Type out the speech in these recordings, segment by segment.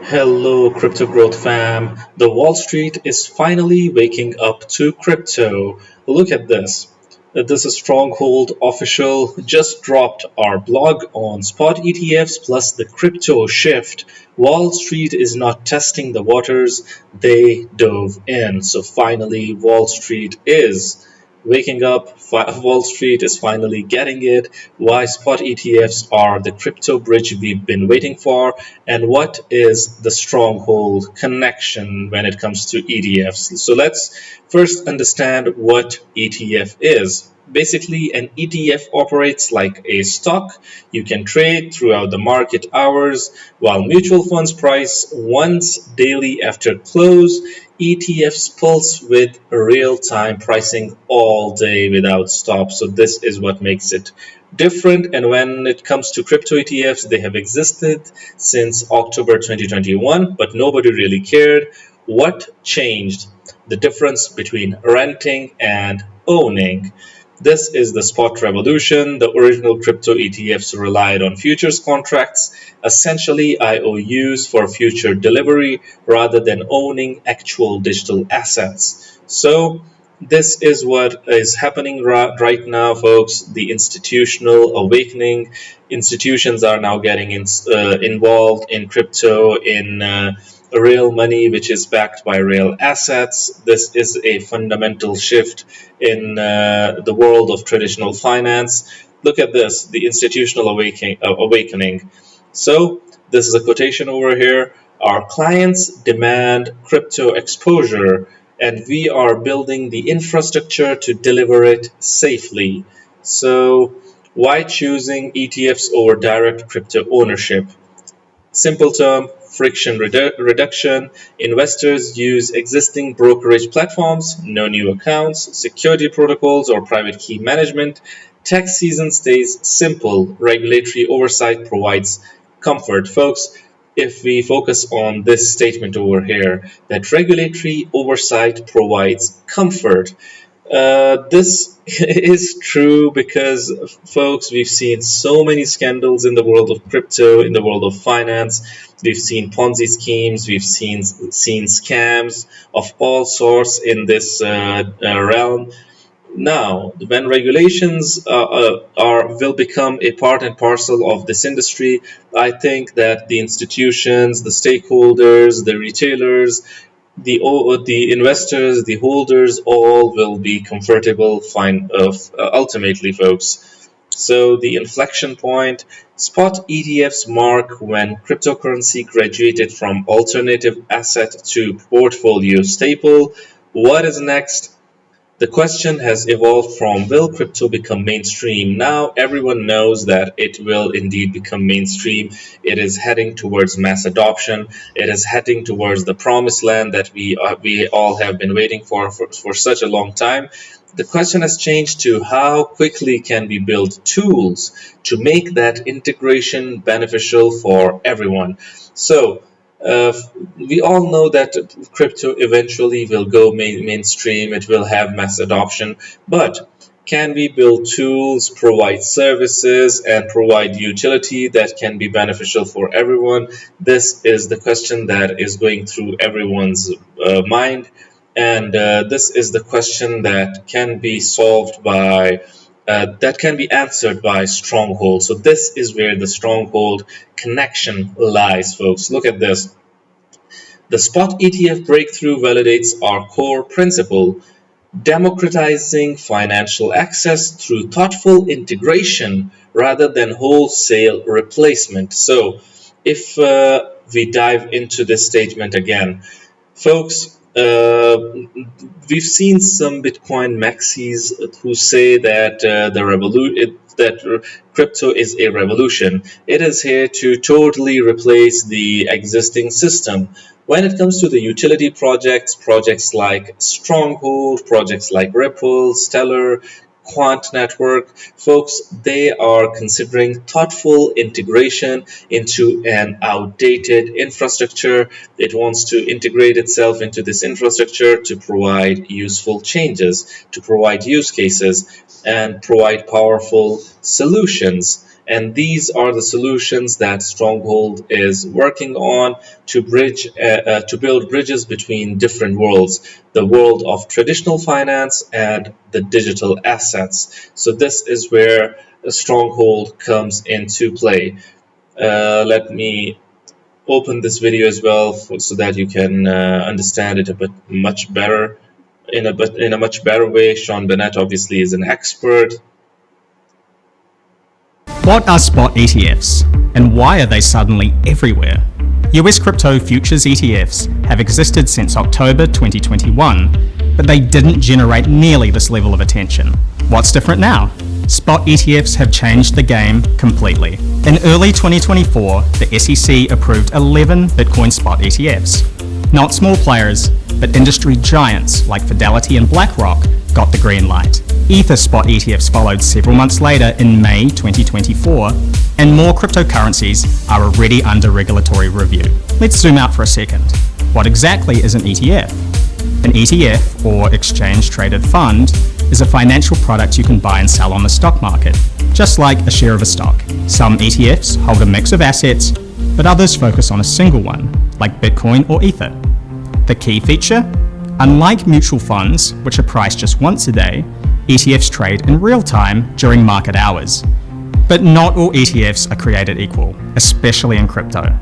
Hello, crypto growth fam. The Wall Street is finally waking up to crypto. Look at this. This is Stronghold official just dropped our blog on spot ETFs plus the crypto shift. Wall Street is not testing the waters, they dove in. So finally, Wall Street is waking up. Wall Street is finally getting it. Why spot ETFs are the crypto bridge we've been waiting for, and what is the stronghold connection when it comes to ETFs. So let's first understand what ETF is. Basically, an ETF operates like a stock. You can trade throughout the market hours, while mutual funds price once daily after close. ETFs pulse with real-time pricing all day without stop. So this is what makes it different. And when it comes to crypto ETFs, they have existed since October 2021, but nobody really cared. What changed? The difference between renting and owning. This is the spot revolution. The original crypto ETFs relied on futures contracts, essentially IOUs for future delivery rather than owning actual digital assets. So this is what is happening right now, folks. The institutional awakening. Institutions are now getting involved in crypto, in real money, which is backed by real assets. This is a fundamental shift in the world of traditional finance. Look at this, the institutional awakening. So, this is a quotation over here. Our clients demand crypto exposure, and we are building the infrastructure to deliver it safely. So, why choosing ETFs over direct crypto ownership? Simple term, friction reduction. Investors use existing brokerage platforms, no new accounts, security protocols, or private key management. Tax season stays simple. Regulatory oversight provides comfort. Folks, if we focus on this statement over here, that regulatory oversight provides comfort, this is true because, folks, we've seen so many scandals in the world of crypto, in the world of finance. We've seen Ponzi schemes, we've seen scams of all sorts in this realm. Now, when regulations will become a part and parcel of this industry, I think that the institutions, the stakeholders, the retailers, the investors, the holders, all will be comfortable. Fine, ultimately, folks. So the inflection point, spot ETFs mark when cryptocurrency graduated from alternative asset to portfolio staple. What is next? The question has evolved from, will crypto become mainstream? Now everyone knows that it will indeed become mainstream. It is heading towards mass adoption. It is heading towards the promised land that we all have been waiting for such a long time. The question has changed to how quickly can we build tools to make that integration beneficial for everyone. So uh, we all know that crypto eventually will go mainstream, it will have mass adoption, but can we build tools, provide services, and provide utility that can be beneficial for everyone? This is the question that is going through everyone's mind, and this is the question that can be solved by that can be answered by Stronghold. So this is where the Stronghold connection lies, folks. Look at this. The spot ETF breakthrough validates our core principle: democratizing financial access through thoughtful integration rather than wholesale replacement. So, if we dive into this statement again, folks, we've seen some Bitcoin maxis who say that that crypto is a revolution. It is here to totally replace the existing system. When it comes to the utility projects, projects like Stronghold, projects like Ripple, Stellar, Quant Network, folks, they are considering thoughtful integration into an outdated infrastructure. It wants to integrate itself into this infrastructure to provide useful changes, to provide use cases, and provide powerful solutions. And these are the solutions that Stronghold is working on to build bridges between different worlds, the world of traditional finance and the digital assets. So this is where Stronghold comes into play. Let me open this video as well so that you can understand it a bit much better in a much better way. Sean Bennett obviously is an expert. What are spot ETFs, and why are they suddenly everywhere? US crypto futures ETFs have existed since October 2021, but they didn't generate nearly this level of attention. What's different now? Spot ETFs have changed the game completely. In early 2024, the SEC approved 11 Bitcoin spot ETFs. Not small players, but industry giants like Fidelity and BlackRock got the green light. Ether spot ETFs followed several months later in May 2024, and more cryptocurrencies are already under regulatory review. Let's zoom out for a second. What exactly is an ETF? An ETF, or exchange traded fund, is a financial product you can buy and sell on the stock market, just like a share of a stock. Some ETFs hold a mix of assets, but others focus on a single one, like Bitcoin or Ether. The key feature? Unlike mutual funds, which are priced just once a day, ETFs trade in real time during market hours. But not all ETFs are created equal, especially in crypto.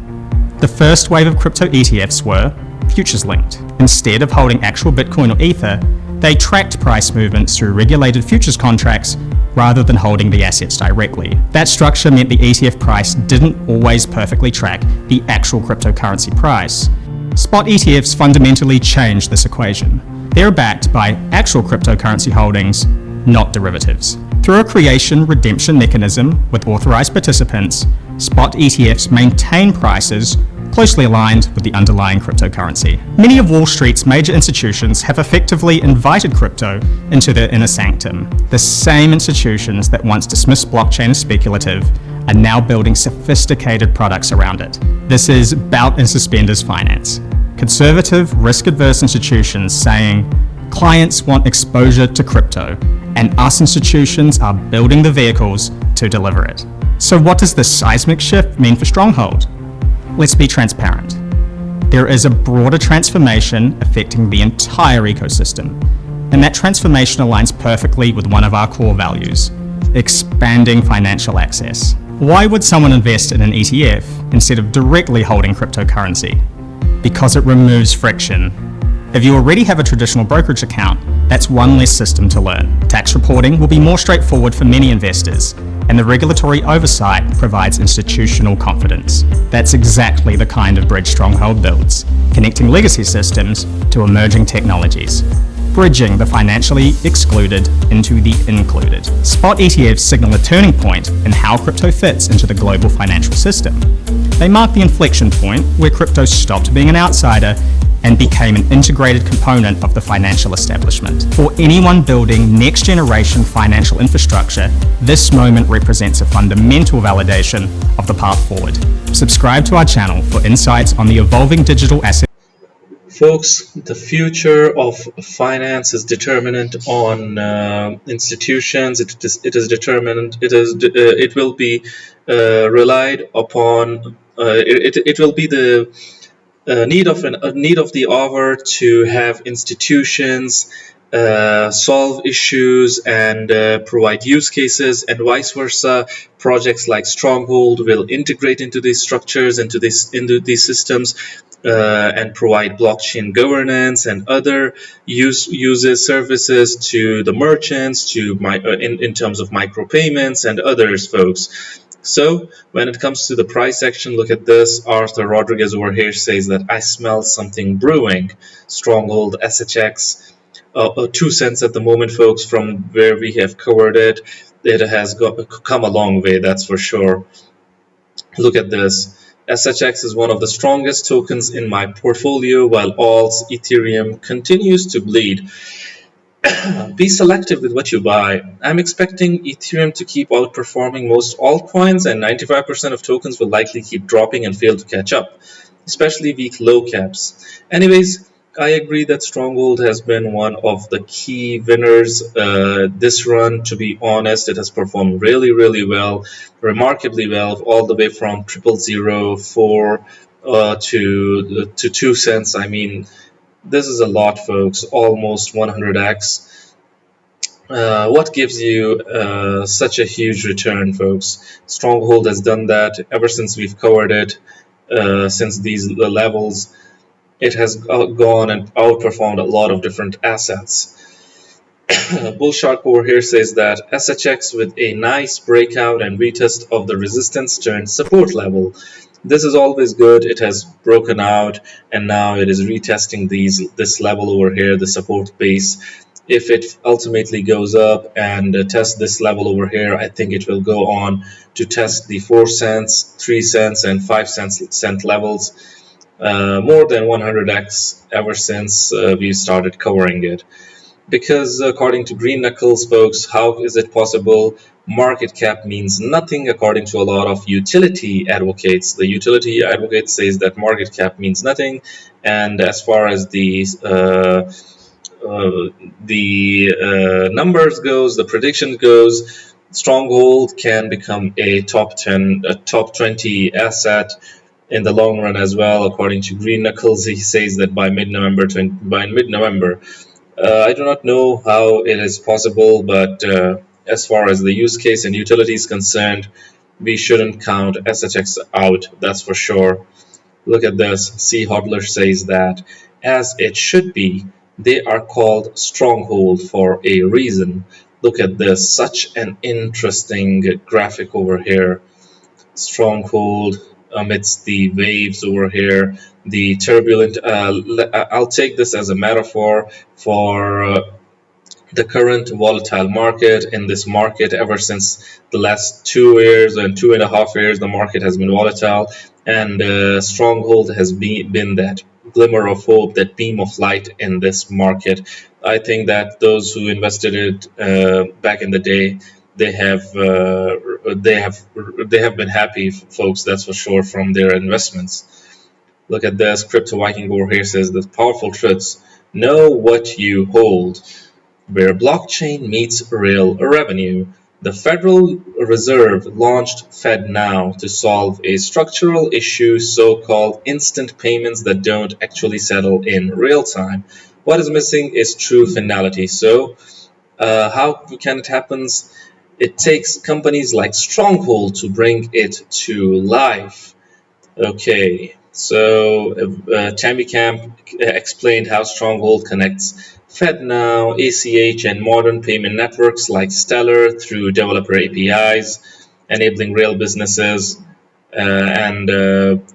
The first wave of crypto ETFs were futures linked. Instead of holding actual Bitcoin or Ether, they tracked price movements through regulated futures contracts rather than holding the assets directly. That structure meant the ETF price didn't always perfectly track the actual cryptocurrency price. Spot ETFs fundamentally changed this equation. They're backed by actual cryptocurrency holdings, not derivatives. Through a creation-redemption mechanism with authorized participants, spot ETFs maintain prices closely aligned with the underlying cryptocurrency. Many of Wall Street's major institutions have effectively invited crypto into their inner sanctum. The same institutions that once dismissed blockchain as speculative are now building sophisticated products around it. This is belt and suspenders finance. Conservative, risk-averse institutions saying, clients want exposure to crypto, and us institutions are building the vehicles to deliver it. So what does this seismic shift mean for Stronghold? Let's be transparent. There is a broader transformation affecting the entire ecosystem, and that transformation aligns perfectly with one of our core values, expanding financial access. Why would someone invest in an ETF instead of directly holding cryptocurrency? Because it removes friction. If you already have a traditional brokerage account, that's one less system to learn. Tax reporting will be more straightforward for many investors, and the regulatory oversight provides institutional confidence. That's exactly the kind of bridge Stronghold builds, connecting legacy systems to emerging technologies, bridging the financially excluded into the included. Spot ETFs signal a turning point in how crypto fits into the global financial system. They mark the inflection point where crypto stopped being an outsider and became an integrated component of the financial establishment. For anyone building next-generation financial infrastructure, this moment represents a fundamental validation of the path forward. Subscribe to our channel for insights on the evolving digital asset. Folks, the future of finance is determinant on institutions. It will be relied upon. It will be the need of the hour to have institutions solve issues and provide use cases, and vice versa. Projects like Stronghold will integrate into these structures, into these systems, and provide blockchain governance and other uses services to the merchants, in terms of micropayments and others, folks. So when it comes to the price action, look at this. Arthur Rodriguez over here says that I smell something brewing. Stronghold SHX, 2 cents at the moment, folks. From where we have covered it, it has come a long way, that's for sure. Look at this. SHX is one of the strongest tokens in my portfolio, while alts, Ethereum continues to bleed. Be selective with what you buy. I'm expecting Ethereum to keep outperforming most altcoins, and 95% of tokens will likely keep dropping and fail to catch up, especially weak low caps. Anyways, I agree that Stronghold has been one of the key winners this run. To be honest, it has performed really, really well, remarkably well, all the way from 0.004 to 2 cents. I mean, this is a lot, folks. Almost 100x. What gives you such a huge return, folks? Stronghold has done that ever since we've covered it, since these levels. It has gone and outperformed a lot of different assets. Bullshark over here says that SHX with a nice breakout and retest of the resistance turned support level. This is always good. It has broken out and now it is retesting this level over here, the support base. If it ultimately goes up and tests this level over here, I think it will go on to test the 4 cents, 3 cents, and 5 cent levels more than 100x ever since we started covering it. Because according to Green Knuckles, folks, how is it possible? Market cap means nothing according to a lot of utility advocates. The utility advocate says that market cap means nothing, and as far as the numbers goes, the prediction goes, Stronghold can become a top 10, a top 20 asset in the long run as well. According to Green Knuckles, he says that by mid-November. I do not know how it is possible, but as far as the use case and utility is concerned, we shouldn't count SHX out, that's for sure. Look at this. C. Hodler says that, as it should be, they are called Stronghold for a reason. Look at this. Such an interesting graphic over here. Stronghold amidst the waves over here, the turbulent. I'll take this as a metaphor for the current volatile market. In this market, ever since the last 2 years and 2.5 years, the market has been volatile, and Stronghold has been that glimmer of hope, that beam of light in this market. I think that those who invested it back in the day, they have been happy, folks. That's for sure, from their investments. Look at this. Crypto Viking over here says the powerful truths: know what you hold. Where blockchain meets real revenue, the Federal Reserve launched FedNow to solve a structural issue, so-called instant payments that don't actually settle in real time. What is missing is true finality. So, how can it happen? It takes companies like Stronghold to bring it to life. Okay, so Tammy Camp explained how Stronghold connects FedNow, ACH, and modern payment networks like Stellar through developer APIs, enabling real businesses and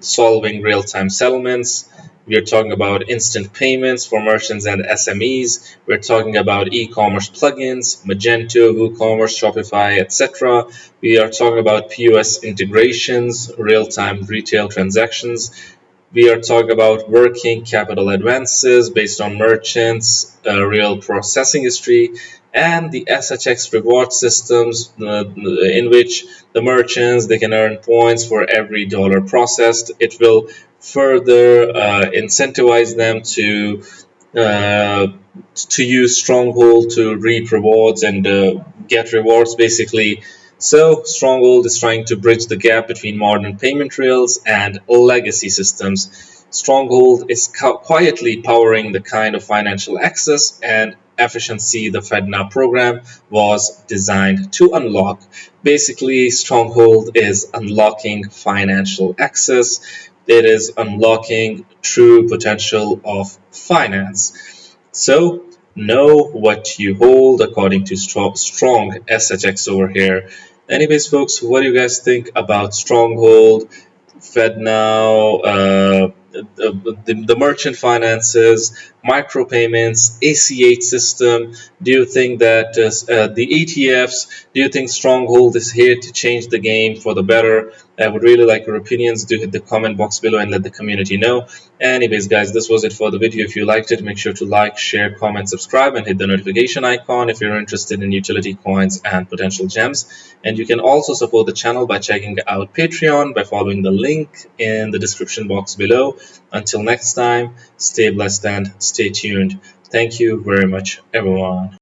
solving real-time settlements. We are talking about instant payments for merchants and SMEs. We're talking about e-commerce plugins, Magento, WooCommerce, Shopify, etc. We are talking about POS integrations, real-time retail transactions. We are talking about working capital advances based on merchants, real processing history, and the SHX reward systems in which the merchants, they can earn points for every dollar processed. It will further incentivize them uh, to use Stronghold to reap rewards and get rewards, basically. So, Stronghold is trying to bridge the gap between modern payment rails and legacy systems. Stronghold is quietly powering the kind of financial access and efficiency the FedNow program was designed to unlock. Basically, Stronghold is unlocking financial access. It is unlocking true potential of finance. So, know what you hold according to strong SHX over here. Anyways, folks, what do you guys think about Stronghold, FedNow, the merchant finances, micropayments, ACH system? Do you think that the ETFs, do you think Stronghold is here to change the game for the better? I would really like your opinions. Do hit the comment box below and let the community know. Anyways, guys, this was it for the video. If you liked it, make sure to like, share, comment, subscribe, and hit the notification icon if you're interested in utility coins and potential gems. And you can also support the channel by checking out Patreon by following the link in the description box below. Until next time, stay blessed and stay stay tuned. Thank you very much, everyone.